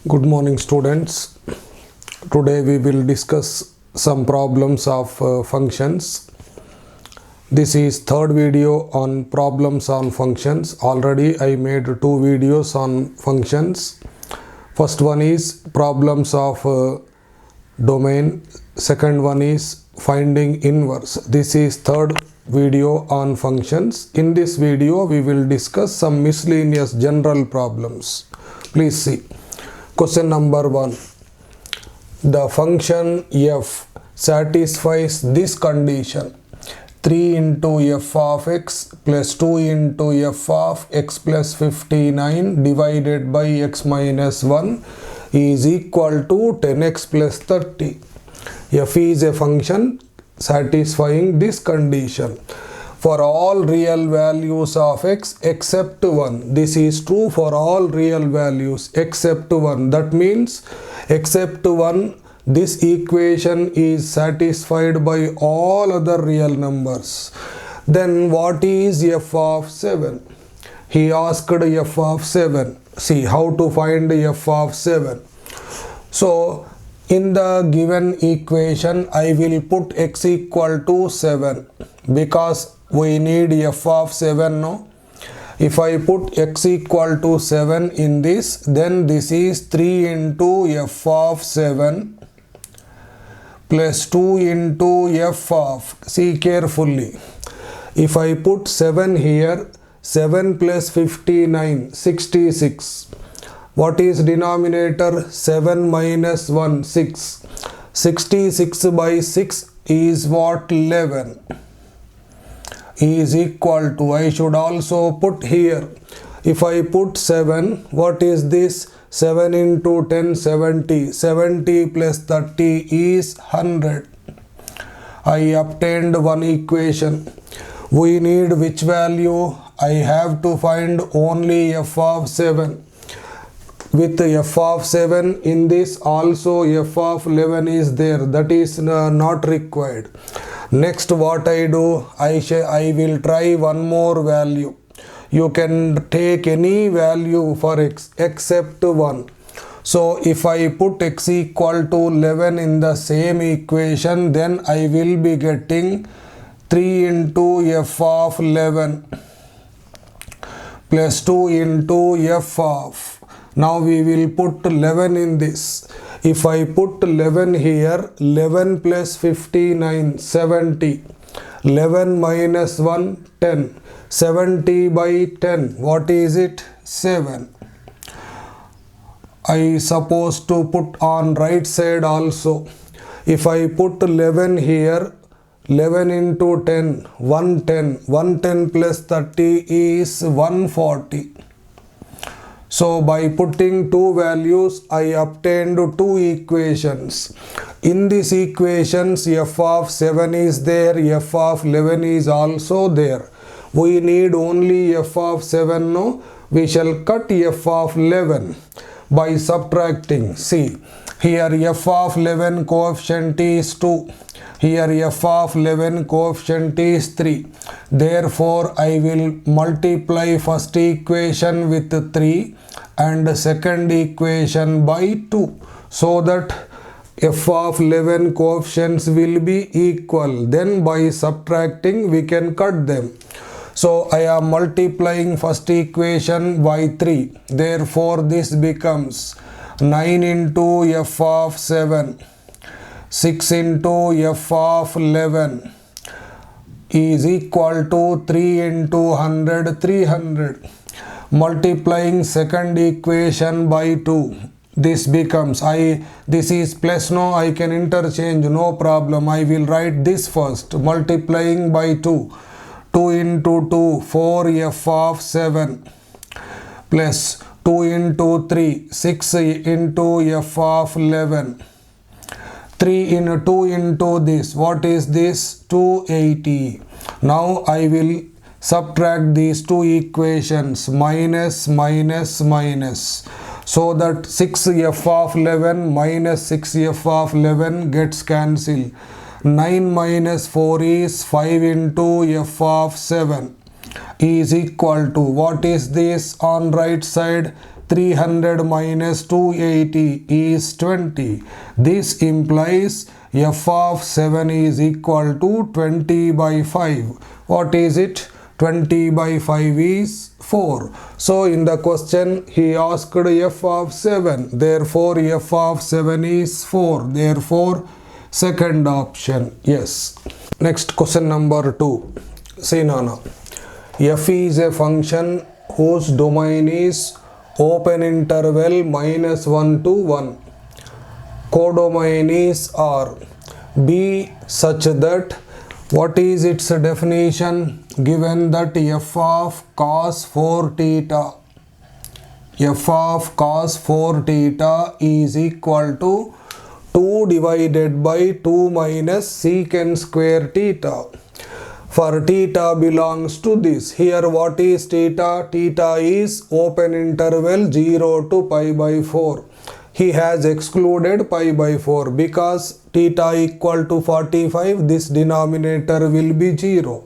Good morning, students. Today we will discuss some problems of functions. This is third video on problems on functions. Already I made two videos on functions. First one is problems of domain. Second one is finding inverse. This is third video on functions. In this video we will discuss some miscellaneous general problems. Please see. Question number 1. The function f satisfies this condition: 3 into f of x plus 2 into f of x plus 59 divided by x minus 1 is equal to 10x plus 30. F is a function satisfying this condition for all real values of x except 1. This is true for all real values except 1. That means except 1, this equation is satisfied by all other real numbers. Then what is f of 7? He asked f of 7. See how to find f of 7. So in the given equation I will put x equal to 7 because we need f of 7, no? If I put x equal to 7 in this, then this is 3 into f of 7 plus 2 into f of, see carefully, if I put 7 here, 7 plus 59, 66. What is denominator? 7 minus 1, 6. 66 by 6 is what? 11. Is equal to, I should also put here, if I put 7, what is this? 7 into 10, 70. 70 plus 30 is 100. I obtained one equation. We need which value? I have to find only f of 7. With f of 7 in this also f of 11 is there. That is not required. Next what I do? I will try one more value. You can take any value for x except 1. So if I put x equal to 11 in the same equation, then I will be getting 3 into f of 11 plus 2 into f of. Now we will put 11 in this. If I put 11 here, 11 plus 59, 70. 11 minus 1, 10. 70 by 10, what is it? 7. I suppose to put on right side also. If I put 11 here, 11 into 10, 110. 110 plus 30 is 140. So by putting two values, I obtained two equations. In these equations, f of 7 is there, f of 11 is also there. We need only f of 7, no? We shall cut f of 11 by subtracting. See, here f of 11 coefficient is 2. Here f of 11 coefficient is 3. Therefore, I will multiply first equation with 3 and second equation by 2 so that f of 11 coefficients will be equal. Then by subtracting we can cut them. So I am multiplying first equation by 3. Therefore this becomes 9 into f of 7. 6 into f of 11 is equal to 3 into 100, 300. Multiplying second equation by 2. This becomes, this is plus, no, I can interchange, no problem. I will write this first. Multiplying by 2. 2 into 2, 4 f of 7 plus 2 into 3, 6 into f of 11. 3 in 2 into this, what is this? 280. Now I will subtract these two equations, minus, minus, minus. So that 6 f of 11 minus 6 f of 11 gets cancelled. 9 minus 4 is 5 into f of 7 is equal to, what is this on right side? 300 minus 280 is 20. This implies f of 7 is equal to 20 by 5. What is it? 20 by 5 is 4. So in the question he asked f of 7. Therefore f of 7 is 4. Therefore second option, yes. Next question number 2. See Nana. F is a function whose domain is open interval -1 to 1. Codomain is R. Be such that, what is its definition? Given that f of cos 4 theta, f of cos 4 theta is equal to 2 divided by 2 minus secant square theta. For theta belongs to this. Here what is theta? Theta is open interval 0 to pi by 4. He has excluded pi by 4 because theta equal to 45. This denominator will be 0.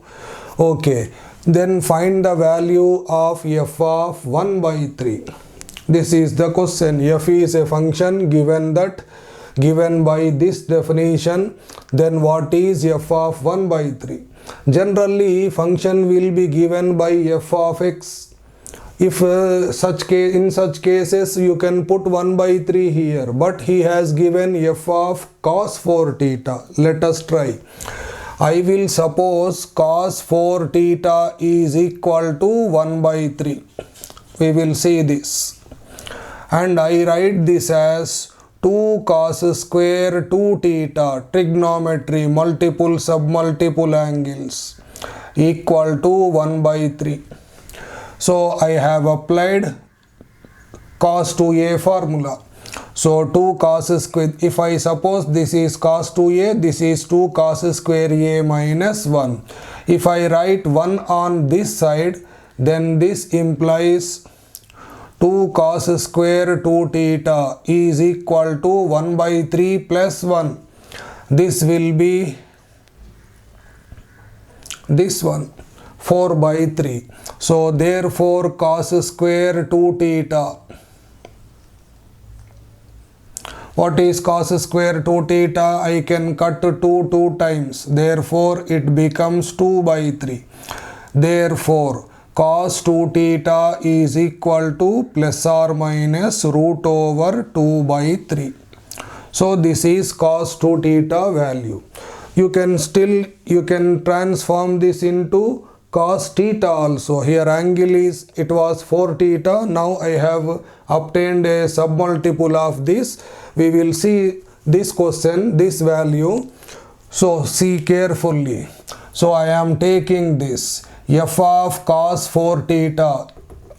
Okay. Then find the value of f of 1 by 3. This is the question. F is a function given by this definition. Then what is f of 1 by 3? Generally function will be given by f of x. If in such cases you can put 1 by 3 here, but he has given f of cos 4 theta. Let us try. I will suppose cos 4 theta is equal to 1 by 3. We will see this. And I write this as 2 cos square 2 theta, trigonometry, multiple submultiple angles, equal to 1 by 3. So I have applied cos 2a formula. So 2 cos square, if I suppose this is cos 2a, this is 2 cos square a minus 1. If I write 1 on this side, then this implies 2 cos square 2 theta is equal to 1 by 3 plus 1. This will be this one, 4 by 3. So therefore cos square 2 theta. What is cos square 2 theta? I can cut 2 times. Therefore it becomes 2 by 3. Therefore cos 2 theta is equal to plus or minus root over 2 by 3. So this is cos 2 theta value. You can transform this into cos theta also. Here angle is, it was 4 theta. Now I have obtained a submultiple of this. We will see this question, this value. So see carefully. So I am taking this. F of cos 4 theta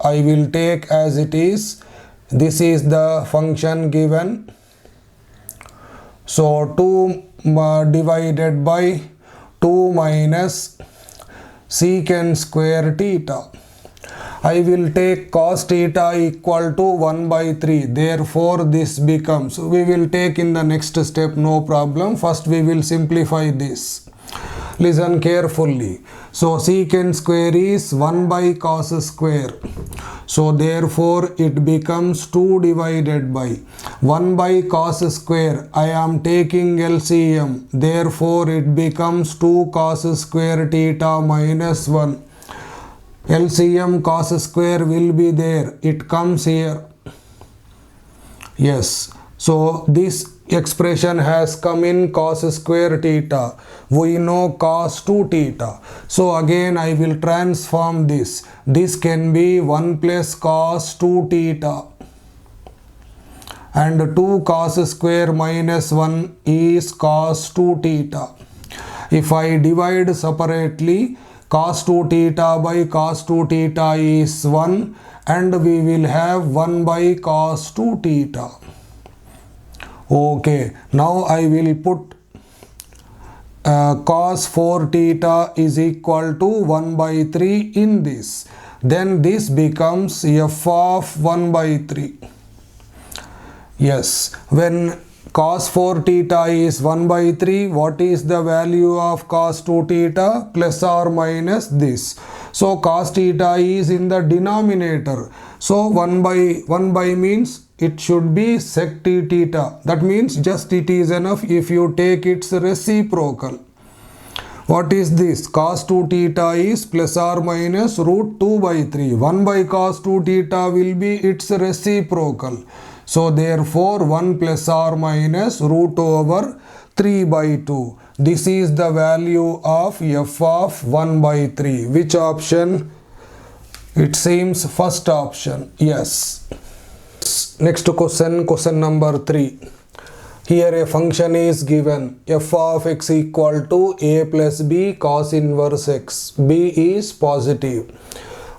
I will take as it is. This is the function given. So 2 divided by 2 minus secant square theta. I will take cos theta equal to 1 by 3. Therefore this becomes, we will take in the next step, no problem. First we will simplify this. Listen carefully. So secant square is 1 by cos square. So therefore it becomes 2 divided by 1 by cos square. I am taking LCM. Therefore it becomes 2 cos square theta minus 1. LCM cos square will be there. It comes here. Yes. So this expression has come in cos square theta. We know cos 2 theta. So again I will transform this. This can be 1 plus cos 2 theta. And 2 cos square minus 1 is cos 2 theta. If I divide separately, cos 2 theta by cos 2 theta is 1, and we will have 1 by cos 2 theta. Okay, now I will put cos 4 theta is equal to 1 by 3 in this. Then this becomes f of 1 by 3. Yes, when cos 4 theta is 1 by 3, what is the value of cos 2 theta? Plus or minus this. So cos theta is in the denominator. So 1 by means it should be sec t theta. That means just it is enough if you take its reciprocal. What is this? Cos 2 theta is plus or minus root 2 by 3. 1 by cos 2 theta will be its reciprocal. So therefore 1 plus or minus root over 3 by 2. This is the value of f of 1 by 3. Which option? It seems first option. Yes. Next question, question number 3. Here a function is given, f of x equal to a plus b cos inverse x. B is positive.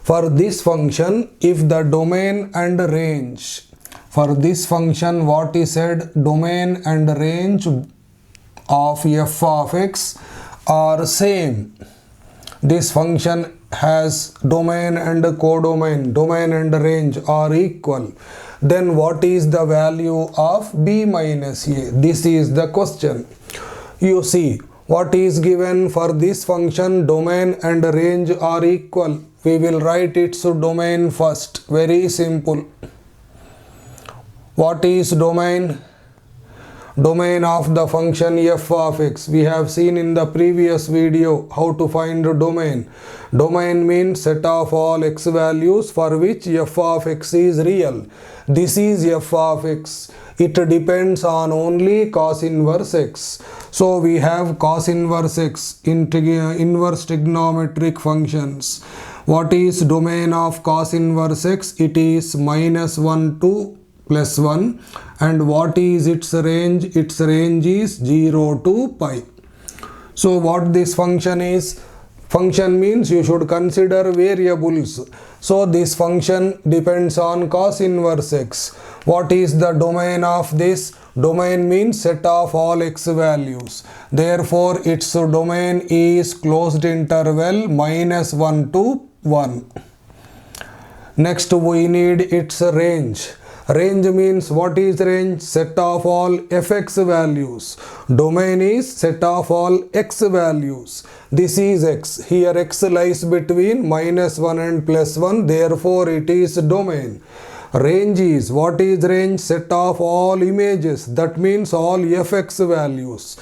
For this function, if the domain and range, for this function what is said, domain and range of f of x are same. This function has domain and codomain, domain and range are equal. Then what is the value of b minus a? This is the question. You see, what is given for this function, domain and range are equal. We will write its domain first. Very simple. What is domain? Domain of the function f of x. We have seen in the previous video how to find domain. Domain means set of all x values for which f of x is real. This is f of x. It depends on only cos inverse x. So we have cos inverse x in inverse trigonometric functions. What is domain of cos inverse x? It is minus 1 to plus 1. And what is its range? Its range is 0 to pi. So what this function is? Function means you should consider variables. So this function depends on cos inverse x. What is the domain of this? Domain means set of all x values. Therefore its domain is closed interval minus 1 to 1. Next we need its range. Range means what is range? Set of all fx values. Domain is set of all x values. This is x. Here x lies between minus 1 and plus 1. Therefore it is domain. Range is, what is range? Set of all images. That means all fx values.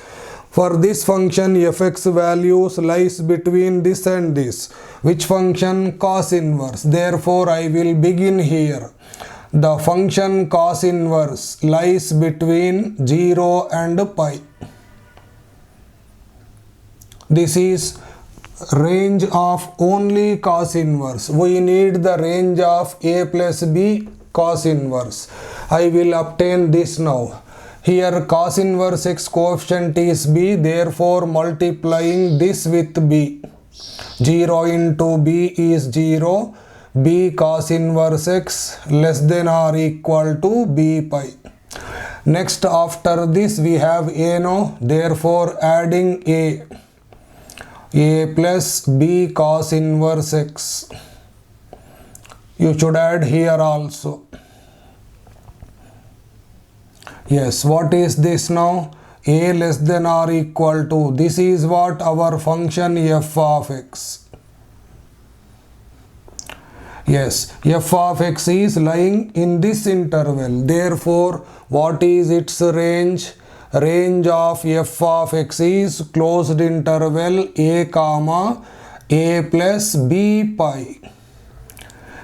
For this function fx values lies between this and this. Which function? Cos inverse. Therefore I will begin here. The function cos inverse lies between 0 and pi. This is range of only cos inverse. We need the range of a plus b cos inverse. I will obtain this now. Here cos inverse x coefficient is b, therefore multiplying this with b. 0 into b is 0. B cos inverse x less than or equal to b pi. Next after this we have a now, therefore adding a plus b cos inverse x. You should add here also. Yes, what is this now? A less than or equal to, this is what our function f of x. Yes, f of x is lying in this interval. Therefore, what is its range? Range of f of x is closed interval a comma a plus b pi.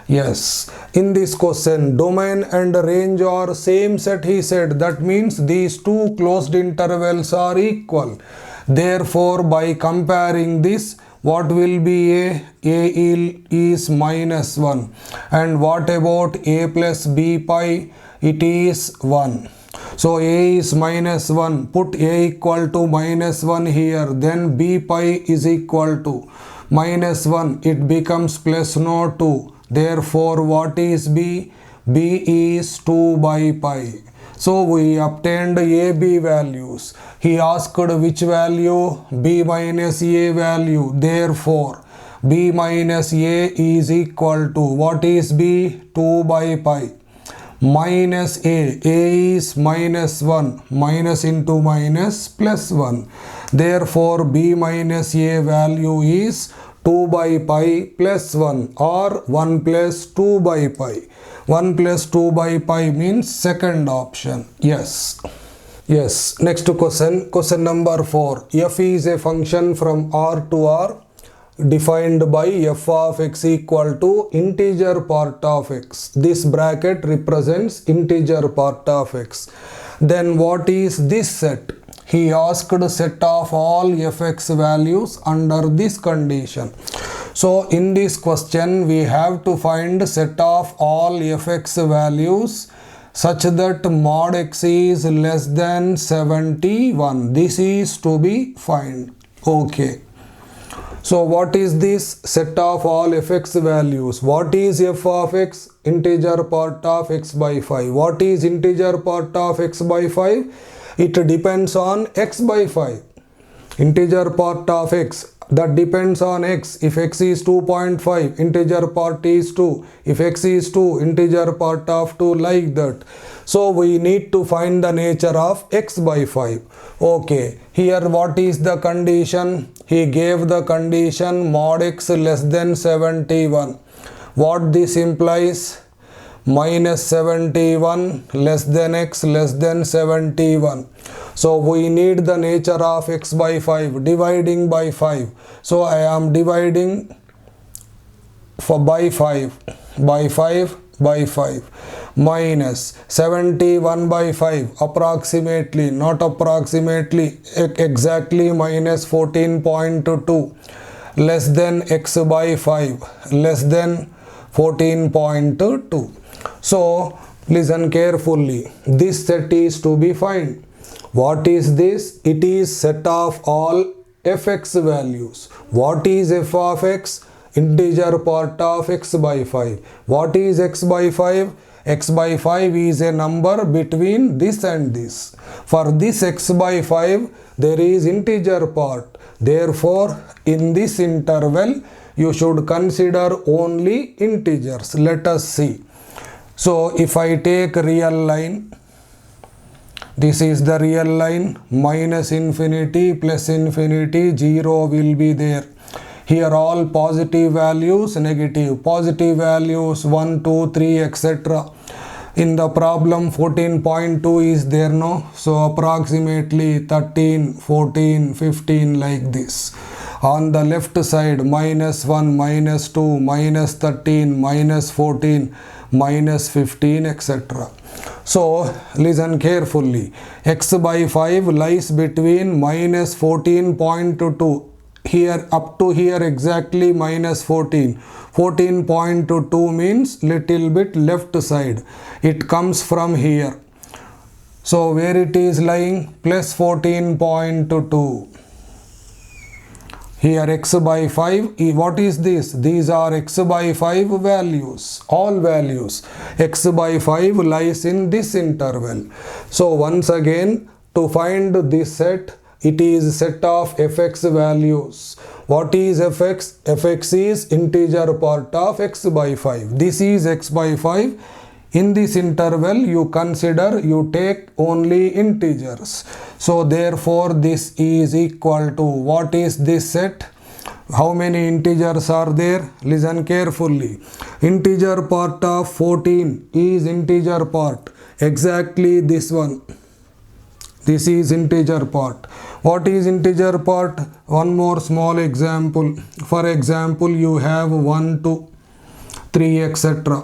Yes, in this question, domain and range are same set, he said. That means these two closed intervals are equal. Therefore, by comparing this, what will be a? A is minus 1. And what about a plus b pi? It is 1. So a is minus 1. Put a equal to minus 1 here. Then b pi is equal to minus 1. It becomes plus no 2. Therefore, what is b? B is 2 by pi. So we obtained a b values. He asked which value? B minus a value. Therefore, b minus a is equal to, what is b? 2 by pi. Minus a is minus 1. Minus into minus plus 1. Therefore, b minus a value is 2 by pi plus 1 or 1 plus 2 by pi. 1 plus 2 by pi means second option. Yes. Yes. Next question. Question number 4. F is a function from R to R defined by f of x equal to integer part of x. This bracket represents integer part of x. Then what is this set? He asked set of all fx values under this condition. So in this question we have to find set of all fx values such that mod x is less than 71. This is to be find. Okay. So what is this set of all fx values? What is f of x? Integer part of x by 5. What is integer part of x by 5? It depends on x by 5. Integer part of x, that depends on x. If x is 2.5, integer part is 2. If x is 2, integer part of 2, like that. So we need to find the nature of x by 5. Okay, here what is the condition? He gave the condition mod x less than 71. What this implies? Minus 71 less than x less than 71. So we need the nature of x by 5, dividing by 5. So I am dividing by 5 minus 71 by 5 approximately, not approximately, exactly minus 14.2 less than x by 5 less than 14.2. So listen carefully. This set is to be find. What is this? It is set of all fx values. What is f of x? Integer part of x by 5. What is x by 5? X by 5 is a number between this and this. For this x by 5 there is integer part. Therefore in this interval you should consider only integers. Let us see. So if I take real line, this is the real line, minus infinity plus infinity, 0 will be there. Here all positive values, negative, positive values 1, 2, 3, etc. In the problem 14.2 is there, no? So approximately 13, 14, 15, like this. On the left side, minus 1, minus 2, minus 13, minus 14, minus 15, etc. So listen carefully. X by 5 lies between minus 14.2 here up to here exactly minus 14. 14.2 means little bit left side. It comes from here. So where it is lying? Plus 14.2. Here x by 5, what is this? These are x by 5 values, all values. X by 5 lies in this interval. So once again, to find this set, it is set of fx values. What is fx? Fx is integer part of x by 5. This is x by 5. In this interval you consider, you take only integers. So therefore this is equal to, what is this set? How many integers are there? Listen carefully. Integer part of 14 is integer part. Exactly this one. This is integer part. What is integer part? One more small example. For example, you have 1, 2, 3, etc.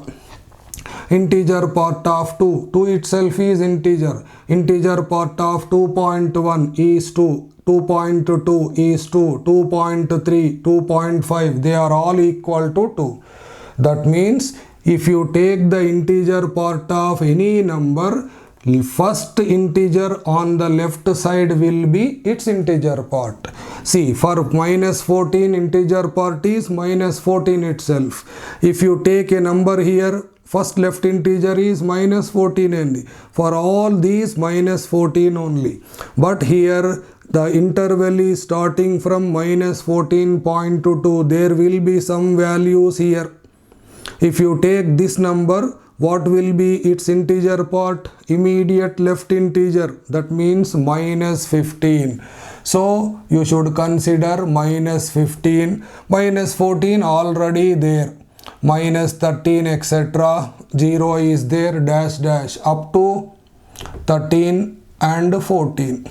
Integer part of 2. 2 itself is integer. Integer part of 2.1 is 2. 2.2 is 2. 2.3, 2.5. They are all equal to 2. That means if you take the integer part of any number, first integer on the left side will be its integer part. See, for minus 14 integer part is minus 14 itself. If you take a number here, first left integer is minus 14 only. For all these minus 14 only. But here the interval is starting from minus 14.22. There will be some values here. If you take this number, What will be its integer part? Immediate left integer, that means minus 15. So you should consider minus 15, minus 14 already there, minus 13 etc. 0 is there, dash dash up to 13 and 14.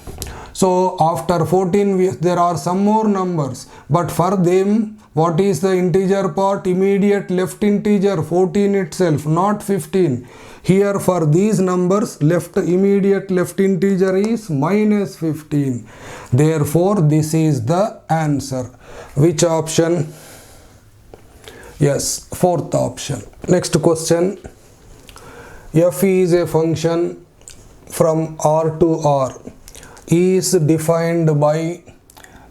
So after 14 there are some more numbers, but for them what is the integer part? Immediate left integer 14 itself, not 15. Here for these numbers immediate left integer is minus 15. Therefore this is the answer. Which option? Yes, fourth option. Next question. F is a function from R to R, is defined by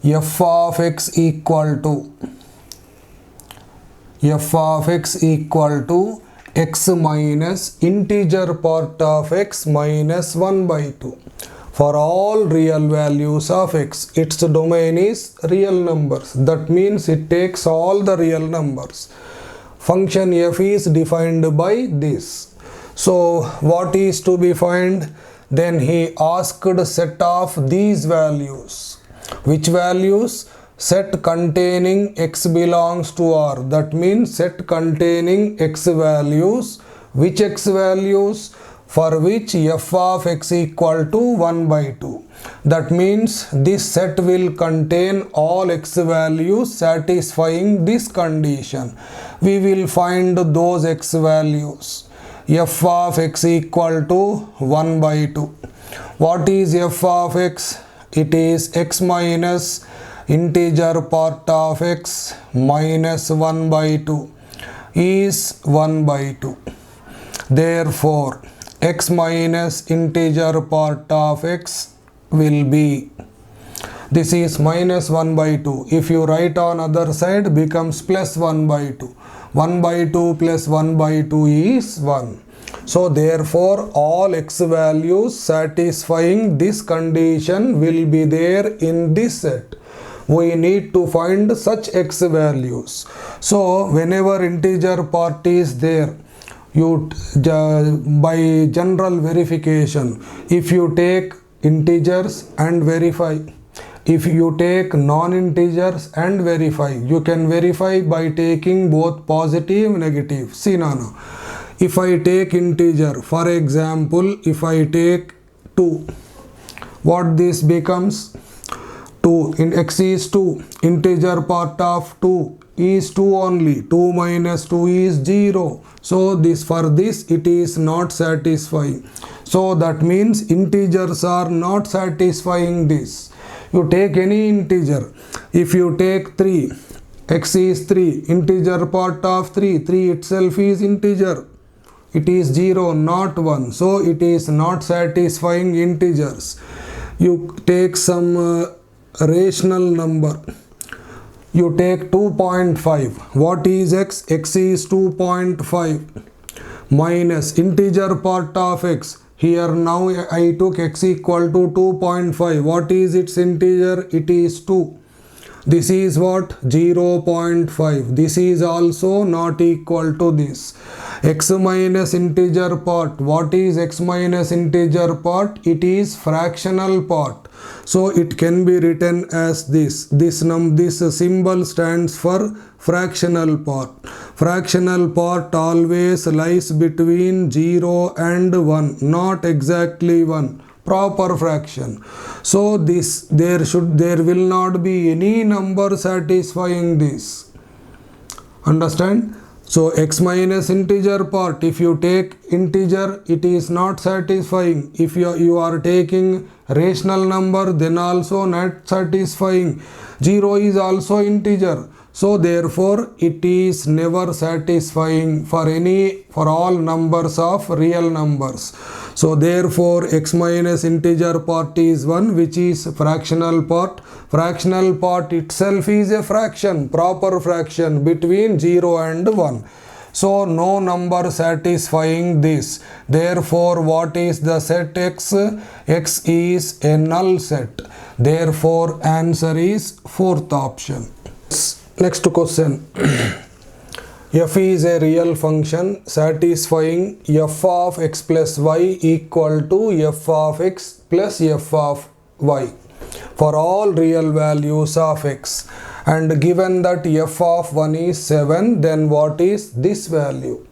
f of x equal to x minus integer part of x minus 1 by 2 for all real values of x. Its domain is real numbers. That means it takes all the real numbers. Function f is defined by this. So what is to be found? Then he asked a set of these values. Which values? Set containing x belongs to R. That means set containing x values. Which x values? For which f of x equal to 1 by 2. That means this set will contain all x values satisfying this condition. We will find those x values. F of x equal to 1 by 2. What is f of x? It is x minus integer part of x minus 1 by 2 is 1 by 2. Therefore, x minus integer part of x will be, this is minus 1 by 2. If you write on other side, becomes plus 1 by 2. 1 by 2 plus 1 by 2 is 1. So therefore all x values satisfying this condition will be there in this set. We need to find such x values. So whenever integer part is there, you by general verification, if you take integers and verify, if you take non-integers and verify, you can verify by taking both positive and negative. See now, if I take integer, for example, if I take 2, what this becomes? 2 in x is 2, integer part of 2 is 2 only, 2 minus 2 is 0. So this, for this it is not satisfying. So that means integers are not satisfying this. You take any integer, if you take 3, x is 3, integer part of 3, 3 itself is integer, it is 0 not 1, so it is not satisfying integers. You take some rational number, you take 2.5. What is x? X is 2.5 minus integer part of x. Here now I took x equal to 2.5. What is its integer? It is 2. This is what? 0.5. This is also not equal to this. X minus integer part. What is x minus integer part? It is fractional part. So it can be written as this. This symbol stands for fractional part. Fractional part always lies between 0 and 1, not exactly 1. Proper fraction. So this there will not be any number satisfying this. Understand? So x minus integer part, if you take integer, it is not satisfying. If you are taking rational number, then also not satisfying. 0 is also integer. So therefore it is never satisfying for all numbers of real numbers. So therefore x minus integer part is 1, which is fractional part. Fractional part itself is a fraction, proper fraction between 0 and 1. So no number satisfying this. Therefore what is the set x? X is a null set. Therefore answer is fourth option. Next question. f is a real function satisfying f of x plus y equal to f of x plus f of y for all real values of x, and given that f of 1 is 7, then what is this value?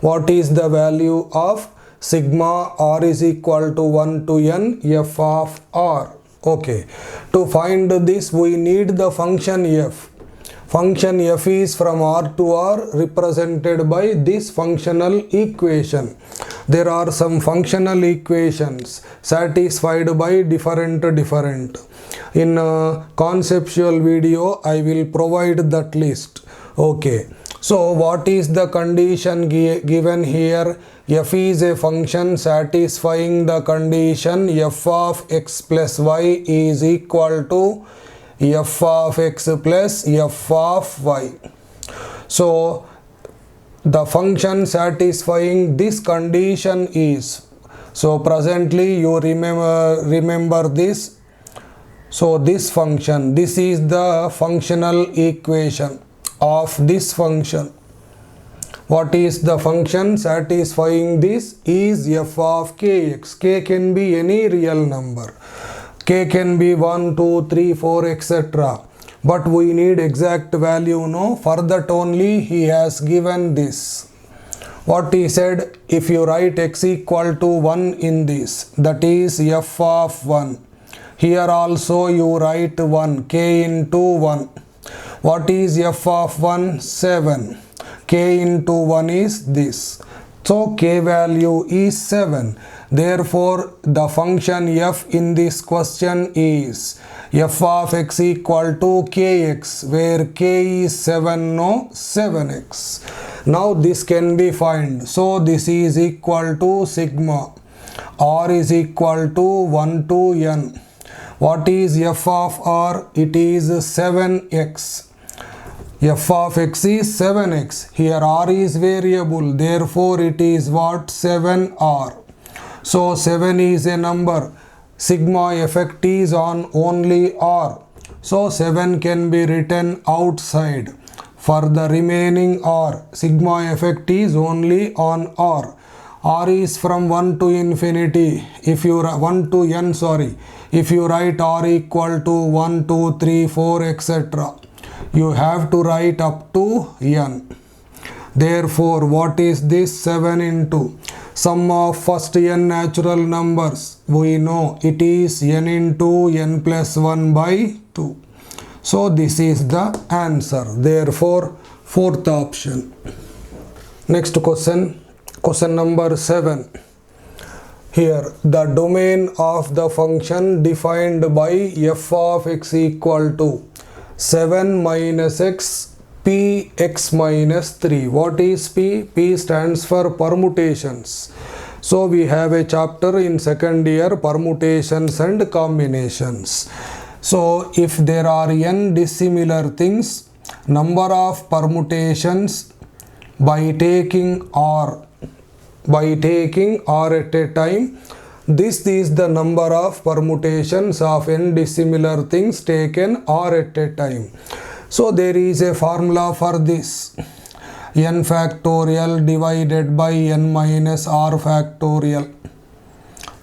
What is the value of sigma r is equal to 1 to n f of r? Okay, to find this we need the function f. Function f is from r to r represented by this functional equation. There are some functional equations satisfied by different. In a conceptual video, I will provide that list. Okay. So what is the condition given here? F is a function satisfying the condition f of x plus y is equal to f of x plus f of y. So the function satisfying this condition is, so presently you remember this. So this function, this is the functional equation of this function. What is the function satisfying this? Is f of kx. K can be any real number. K can be 1, 2, 3, 4, etc. But we need exact value, no? For that only he has given this. What he said, if you write x equal to 1 in this, that is f of 1. Here also you write 1, k into 1. What is f of 1? 7. K into 1 is this. So k value is 7. Therefore, the function f in this question is f of x equal to kx, where k is 7, no, 7x. Now this can be found. So this is equal to sigma r is equal to 1 to n. What is f of r? It is 7x. F of x is 7x. Here r is variable, therefore it is what? 7r. So 7 is a number. Sigma effect is on only r. So 7 can be written outside. For the remaining r, sigma effect is only on r. R is from 1 to infinity. If you 1 to n, sorry. If you write r equal to 1, 2, 3, 4, etc., you have to write up to n. Therefore, what is this? 7 into sum of first n natural numbers. We know it is n into n plus 1 by 2. So this is the answer. Therefore, fourth option. Next question. Question number 7. Here, the domain of the function defined by f of x equal to 7 minus x p x minus 3. What is p? P stands for permutations. So we have a chapter in second year, permutations and combinations. So if there are n dissimilar things, number of permutations by taking r at a time, this is the number of permutations of n dissimilar things taken r at a time. So there is a formula for this. N factorial divided by n minus r factorial.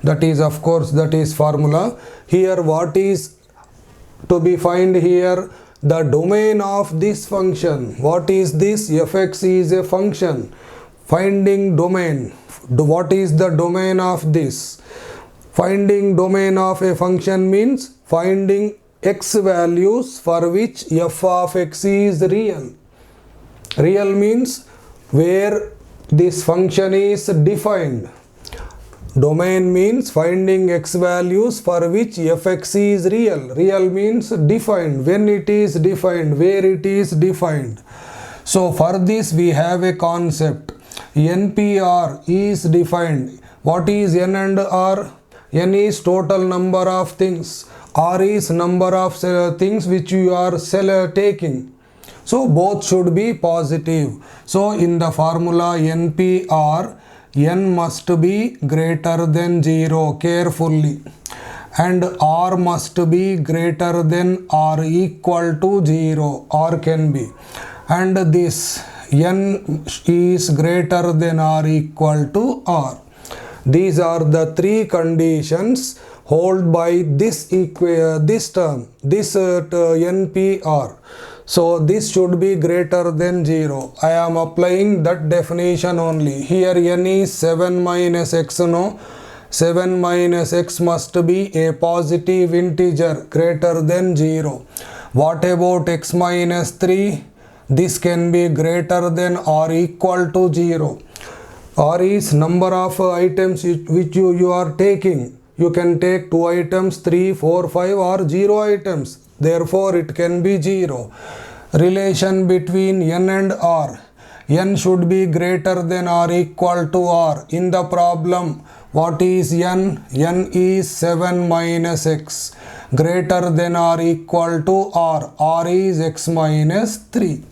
That is, of course, that is formula. Here what is to be find here? The domain of this function. What is this? Fx is a function. Finding domain. What is the domain of this? Finding domain of a function means finding x values for which f of x is real. Real means where this function is defined. Domain means finding x values for which fx is real. Real means defined. When it is defined, where it is defined. So for this we have a concept. NPR is defined. What is n and r? N is total number of things. R is number of things which you are taking. So both should be positive. So in the formula NPR, n must be greater than 0 carefully, and r must be greater than or equal to 0. R can be, and this n is greater than or equal to r. These are the three conditions held by this term, this NPR. So this should be greater than 0. I am applying that definition only. Here n is 7 minus x, no? 7 minus x must be a positive integer greater than 0. What about x minus 3? This can be greater than or equal to 0. R is number of items which you are taking. You can take 2 items, 3, 4, 5 or 0 items. Therefore, it can be 0. Relation between n and r. N should be greater than or equal to r. In the problem, what is n? N is 7 minus x. Greater than or equal to r. R is x minus 3.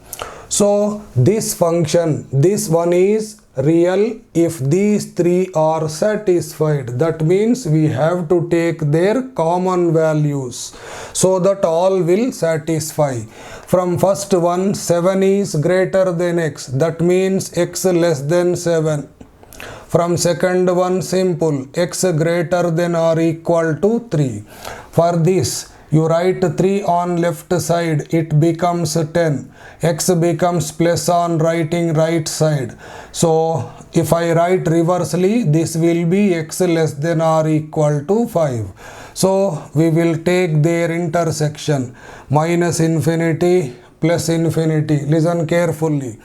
So, this function, this one is real if these three are satisfied. That means we have to take their common values so that all will satisfy. From first one, 7 is greater than x. That means x less than 7. From second one, simple, x greater than or equal to 3. For this, you write 3 on left side, it becomes 10. X becomes plus on writing right side. So, if I write reversely, this will be x less than or equal to 5. So, we will take their intersection. Minus infinity plus infinity. Listen carefully.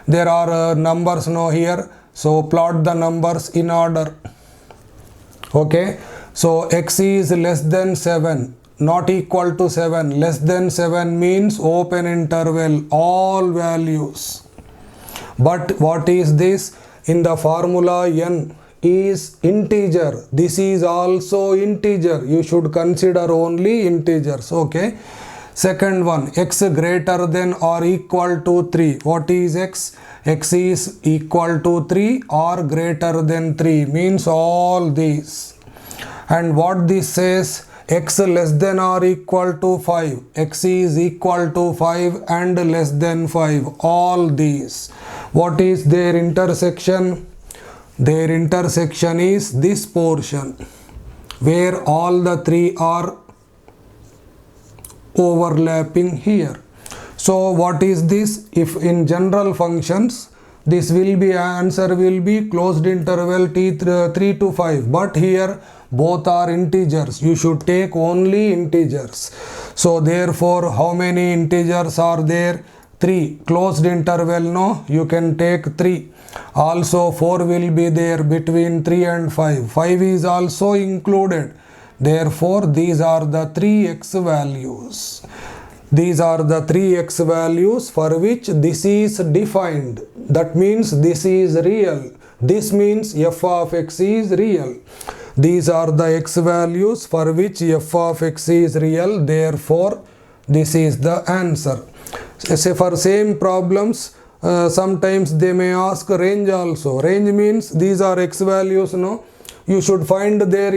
There are numbers now here. So, plot the numbers in order. Okay. So, x is less than 7. Not equal to 7. Less than 7 means open interval, all values. But what is this? In the formula, n is integer. This is also integer. You should consider only integers. Okay. Second one, x greater than or equal to 3. What is x? X is equal to 3 or greater than 3 means all these. And what this says? X less than or equal to 5. X is equal to 5 and less than 5. All these. What is their intersection? Their intersection is this portion where all the three are overlapping here. So what is this? If in general functions, this will be answer will be closed interval t3 to 5. But here both are integers. You should take only integers. So therefore, how many integers are there? 3. Closed interval, no? You can take 3. Also 4 will be there between 3 and 5. 5 is also included. Therefore, these are the 3x values. These are the 3x values for which this is defined. That means this is real. This means f of x is real. These are the x values for which f of x is real. Therefore, this is the answer. Say for same problems, sometimes they may ask range also. Range means these are x values, no? You should find their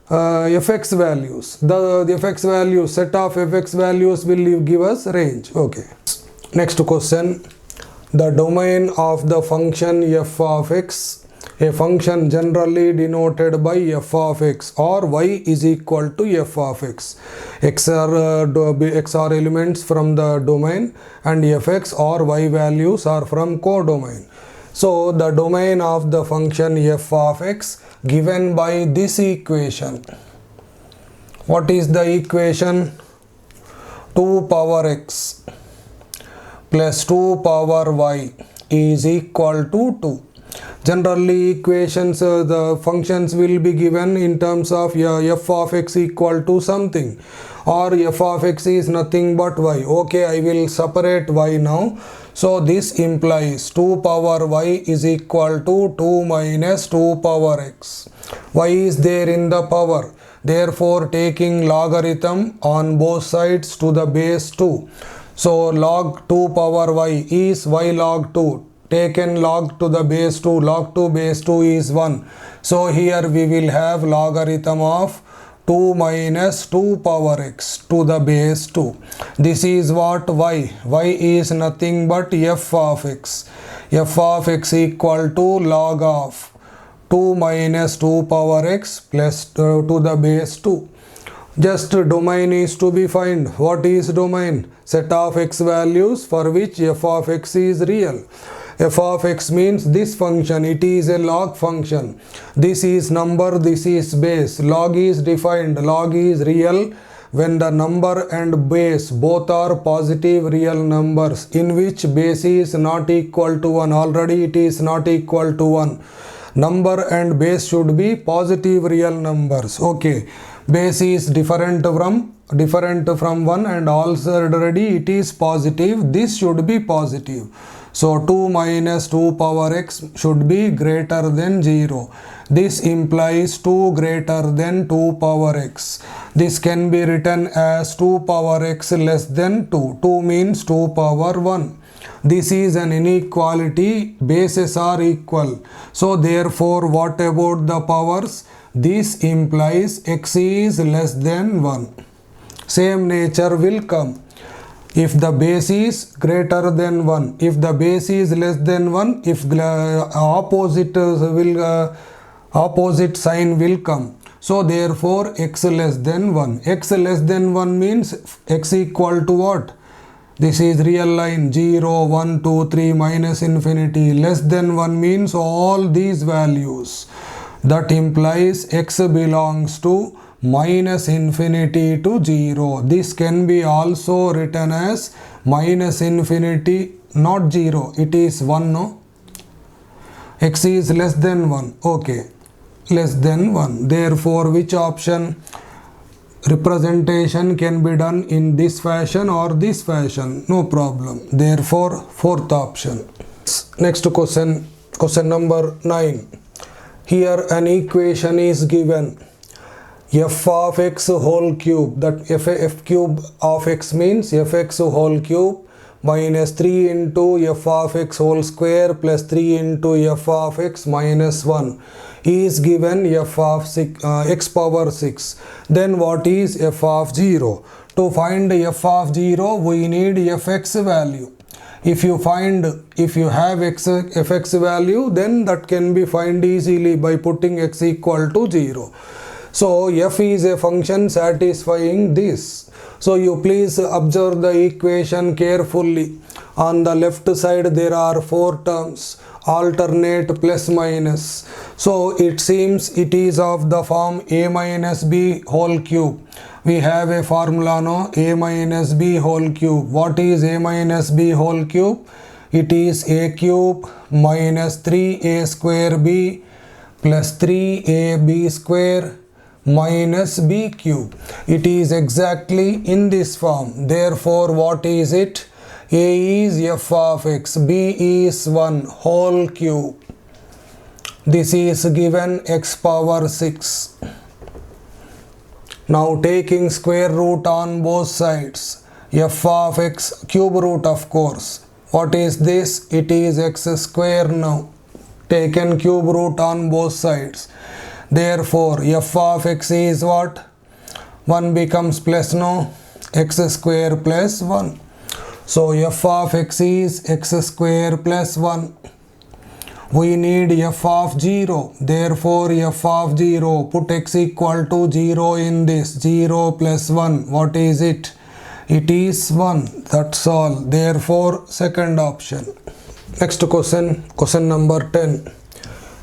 fx values. The fx values, set of fx values will give us range. Okay. Next question. The domain of the function f of x. A function generally denoted by f of x or y is equal to f of x. X are elements from the domain and fx or y values are from codomain. So the domain of the function f of x given by this equation. What is the equation? 2 power x plus 2 power y is equal to 2. Generally equations, the functions will be given in terms of f of x equal to something or f of x is nothing but y. Okay, I will separate y now. So this implies 2 power y is equal to 2 minus 2 power x. Y is there in the power. Therefore, taking logarithm on both sides to the base 2. So log 2 power y is y log 2. Taken log to the base 2, log 2 base 2 is 1. So here we will have logarithm of 2 minus 2 power x to the base 2. This is what? Y. Y is nothing but f of x. F of x equal to log of 2 minus 2 power x plus to the base 2. Just domain is to be found. What is domain? Set of x values for which f of x is real. F of x means this function, it is a log function. This is number, this is base. Log is defined. Log is real when the number and base both are positive real numbers in which base is not equal to 1. Already it is not equal to 1. Number and base should be positive real numbers. Okay. Base is different from 1 and also already it is positive. This should be positive. So 2 minus 2 power x should be greater than 0. This implies 2 greater than 2 power x. This can be written as 2 power x less than 2. 2 means 2 power 1. This is an inequality. Bases are equal. So therefore, what about the powers? This implies x is less than 1. Same nature will come. If the base is greater than 1, if the base is less than 1, if opposite sign will come. So therefore x less than 1. X less than 1 means x equal to what? This is real line 0, 1, 2, 3, minus infinity. Less than 1 means all these values. That implies x belongs to minus infinity to 0. This can be also written as minus infinity, not 0. It is 1, no? X is less than 1. Okay. Less than 1. Therefore, which option? Representation can be done in this fashion or this fashion. No problem. Therefore, fourth option. Next question. Question number 9. Here an equation is given. F of x whole cube, that f cube of x means fx whole cube minus 3 into f of x whole square plus 3 into f of x minus 1 is given f of x power 6. Then what is f of 0? To find f of 0, we need fx value. If you have fx value, then that can be found easily by putting x equal to 0. So f is a function satisfying this. So you please observe the equation carefully. On the left side there are 4 terms, alternate plus minus. So it seems it is of the form a minus b whole cube. We have a formula, no? A minus b whole cube. What is a minus b whole cube? It is a cube minus 3a square b plus 3ab square minus b cube. It is exactly in this form. Therefore, what is it? A is f of x, b is 1 whole cube. This is given x power 6. Now taking square root on both sides. F of x cube root, of course. What is this? It is x square now. Taken cube root on both sides. Therefore, f of x is what? 1 becomes plus, no? X square plus 1. So f of x is x square plus 1. We need f of 0. Therefore, f of 0. Put x equal to 0 in this. 0 plus 1. What is it? It is 1. That's all. Therefore, second option. Next question. Question number 10.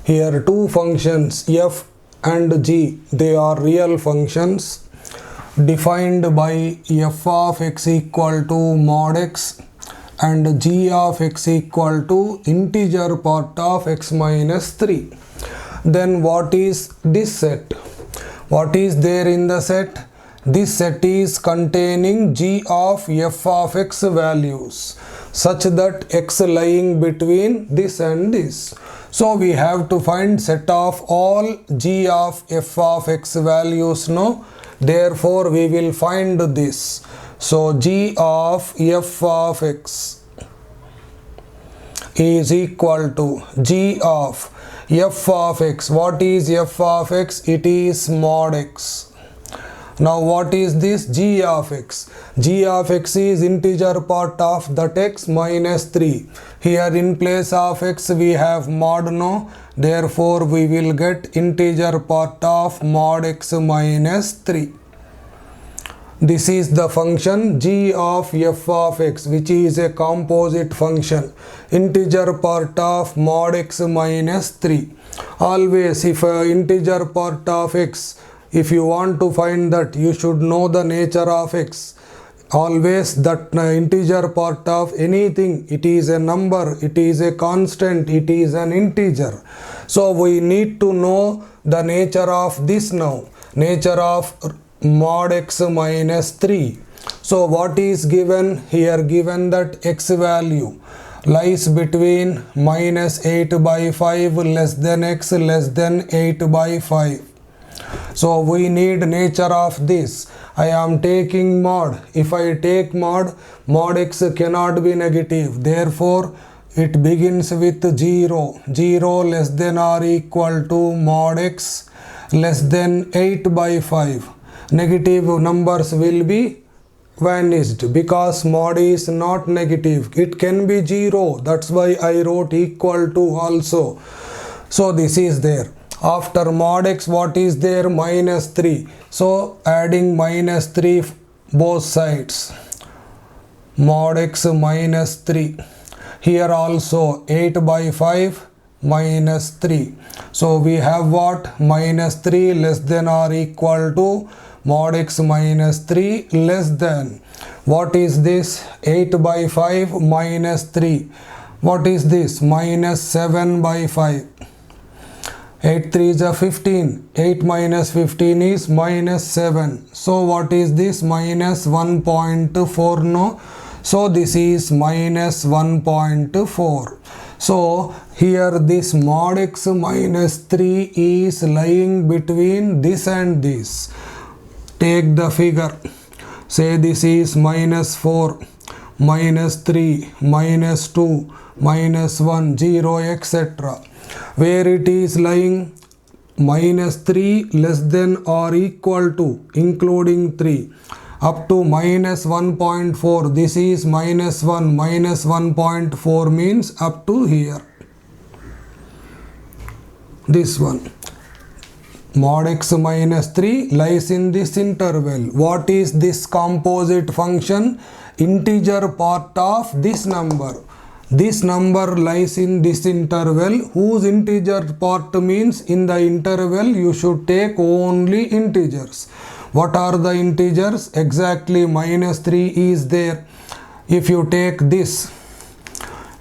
Here two functions f and g, they are real functions defined by f of x equal to mod x and g of x equal to integer part of x minus 3. Then what is this set? What is there in the set? This set is containing g of f of x values such that x lying between this and this. So we have to find set of all g of f of x values, no? Therefore we will find this. So g of f of x is equal to g of f of x. What is f of x? It is mod x. Now what is this? G of x. G of x is integer part of that x minus 3. Here in place of x we have mod no. Therefore we will get integer part of mod x minus 3. This is the function g of f of x, which is a composite function. Integer part of mod x minus 3. Always if integer part of x, if you want to find that, you should know the nature of x. Always that integer part of anything, it is a number, it is a constant, it is an integer. So we need to know the nature of this now. Nature of mod x minus 3. So what is given here? Given that x value lies between minus 8 by 5 less than x less than 8 by 5. So we need nature of this. I am taking mod. If I take mod, mod x cannot be negative. Therefore it begins with 0. 0 less than or equal to mod x less than 8 by 5. Negative numbers will be vanished because mod is not negative. It can be 0. That's why I wrote equal to also. So this is there. After mod x, what is there? Minus 3. So adding minus 3 both sides. Mod x minus 3. Here also 8 by 5 minus 3. So we have what? Minus 3 less than or equal to mod x minus 3 less than. What is this? 8 by 5 minus 3. What is this? Minus 7 by 5. 8 3 is a 15. 8 minus 15 is minus 7. So what is this? Minus 1.4. No. So this is minus 1.4. So here this mod x minus 3 is lying between this and this. Take the figure. Say this is minus 4, minus 3, minus 2, minus 1, 0, etc. Where it is lying? Minus 3 less than or equal to, including 3, up to minus 1.4. This is minus 1. Minus 1.4 means up to here. This one. Mod x minus 3 lies in this interval. What is this composite function? Integer part of this number. This number lies in this interval. Whose integer part means in the interval you should take only integers. What are the integers? Exactly minus 3 is there. If you take this,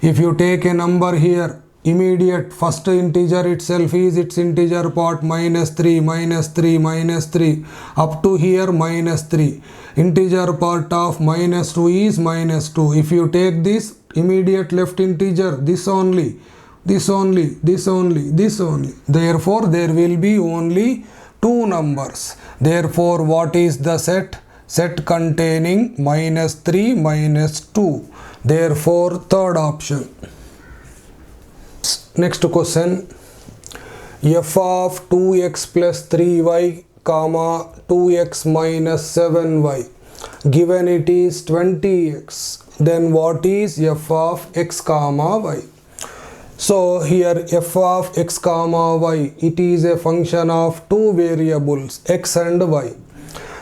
if you take a number here, immediate first integer itself is its integer part minus 3, minus 3, minus 3, up to here minus 3. Integer part of minus 2 is minus 2. If you take this immediate left integer, this only, this only, this only, this only. Therefore there will be only two numbers. Therefore what is the set? Set containing minus 3, minus 2. Therefore third option. Next question. F of 2x plus 3y comma 2x minus 7y. Given it is 20x. Then what is f of x comma y? So here f of x comma y, it is a function of two variables x and y.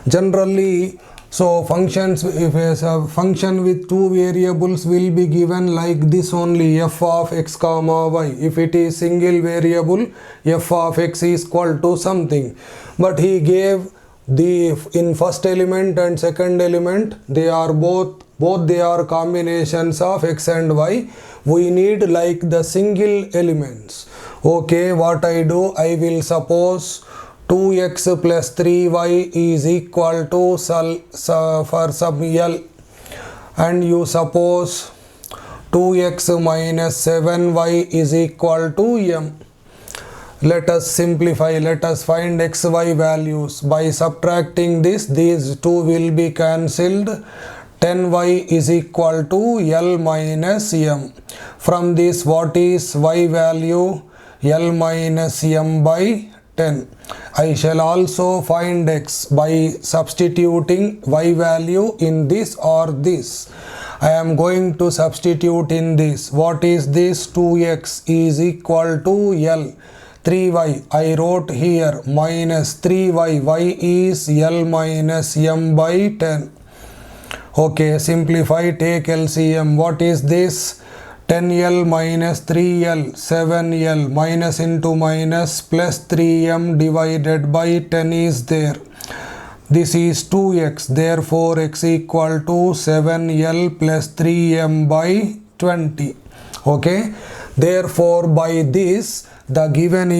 Generally, so functions, if a function with two variables will be given like this only, f of x comma y. If it is single variable, f of x is equal to something. But he gave the in first element and second element, they are both they are combinations of x and y. We need like the single elements. Okay, what I do? I will suppose 2x plus 3y is equal to for some L, and you suppose 2x minus 7y is equal to m. Let us simplify. Let us find xy values. By subtracting this, these two will be cancelled. 10y is equal to L minus m. From this, what is y value? L minus m by 10. I shall also find x by substituting y value in this or this. I am going to substitute in this. What is this? 2x is equal to L. 3y I wrote here minus 3y. Y is L minus m by 10. Okay, simplify, take LCM. What is this? 10L minus 3L, 7L, minus into minus, plus 3m divided by 10 is there. This is 2x, therefore x equal to 7L plus 3m by 20. Okay, therefore by this the given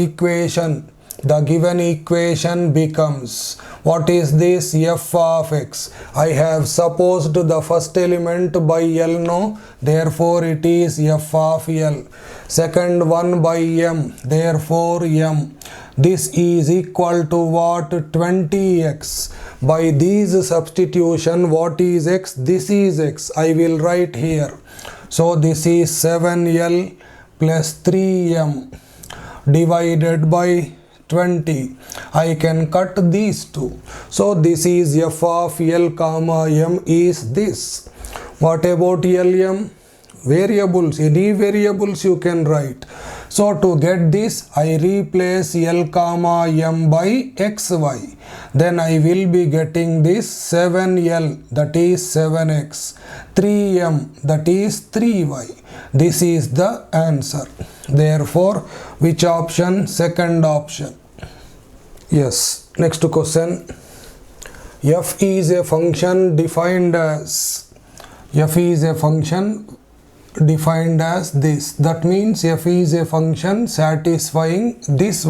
equation becomes, what is this? F of x. I have supposed the first element by L, no, therefore it is F of L. Second one by m, therefore m. This is equal to what? 20x. By these substitution, what is x? This is x. I will write here. So this is 7L plus 3m divided by 20. I can cut these two. So this is f of L comma m is this. What about Lm? Variables, any variables you can write. So to get this, I replace L comma m by xy. Then I will be getting this 7L, that is 7x, 3m, that is 3y. This is the answer. Therefore, which option? Second option. Yes. Next question. F is a function defined as this. That means f is a function satisfying this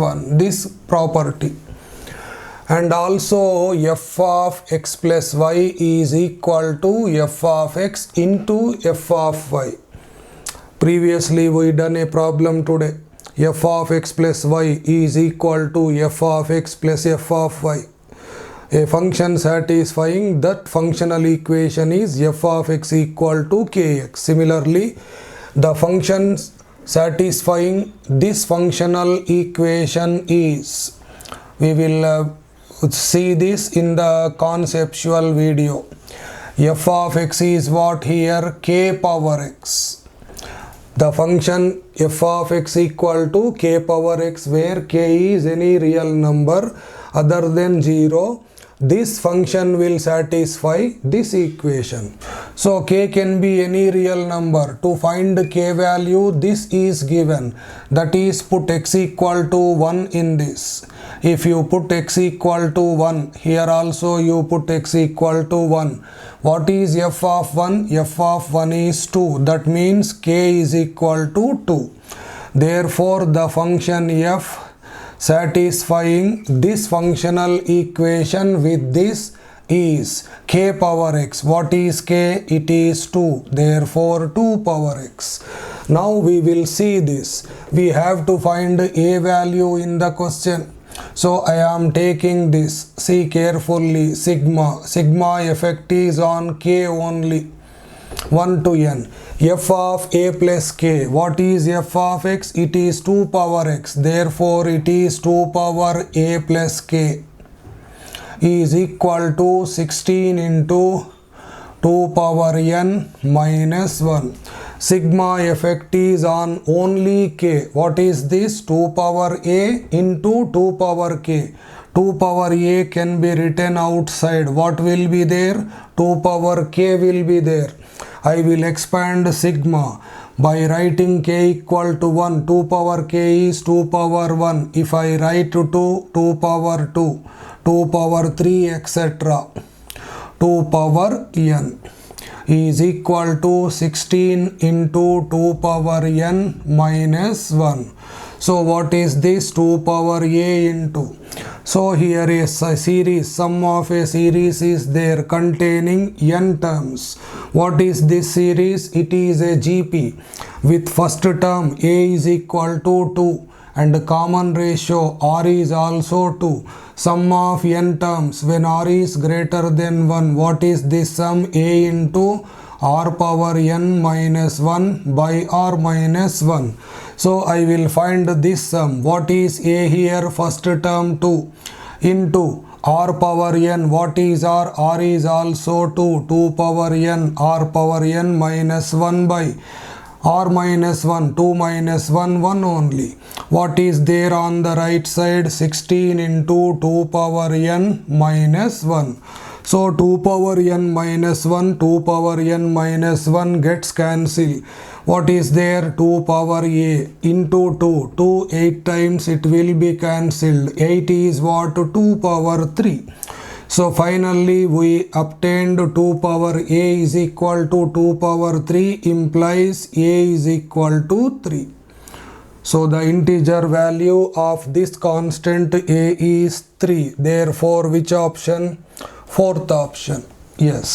property. And also f of x plus y is equal to f of x into f of y. Previously we done a problem today. F of x plus y is equal to f of x plus f of y. A function satisfying that functional equation is f of x equal to kx. Similarly, the function satisfying this functional equation is, we will see this in the conceptual video. F of x is what here? K power x. The function f of x equal to k power x, where k is any real number other than 0. This function will satisfy this equation. So k can be any real number. To find k value, this is given. That is, put x equal to 1 in this. If you put x equal to 1, here also you put x equal to 1. What is f of 1? F of 1 is 2. That means k is equal to 2. Therefore, the function f satisfying this functional equation with this is k power x. What is k? It is 2. Therefore, 2 power x. Now we will see this. We have to find a value in the question. So I am taking this. See carefully. Sigma effect is on k only. 1 to n. F of a plus k. What is f of x? It is 2 power x. Therefore, it is 2 power a plus k is equal to 16 into 2 power n minus 1. Sigma effect is on only k. What is this? 2 power a into 2 power k. 2 power a can be written outside. What will be there? 2 power k will be there. I will expand sigma by writing k equal to 1. 2 power k is 2 power 1. If I write 2 power 2, 2 power 3, etc. 2 power n is equal to 16 into 2 power n minus 1. So what is this? 2 power a into. So here is a series, sum of a series is there containing n terms. What is this series? It is a GP with first term a is equal to 2 and common ratio r is also 2. Sum of n terms when r is greater than 1. What is this sum? A into r power n minus 1 by r minus 1. So I will find this sum. What is a here? First term 2 into r power n. What is r? R is also 2. 2 power n, r power n minus 1 by r minus 1. 2 minus 1, 1 only. What is there on the right side? 16 into 2 power n minus 1. So 2 power n minus 1, 2 power n minus 1 gets cancelled. What is there? 2 power a into 2. 2 8 times it will be cancelled. 8 is what? 2 power 3. So finally we obtained 2 power a is equal to 2 power 3 implies a is equal to 3. So the integer value of this constant a is 3. Therefore which option? Fourth option. Yes.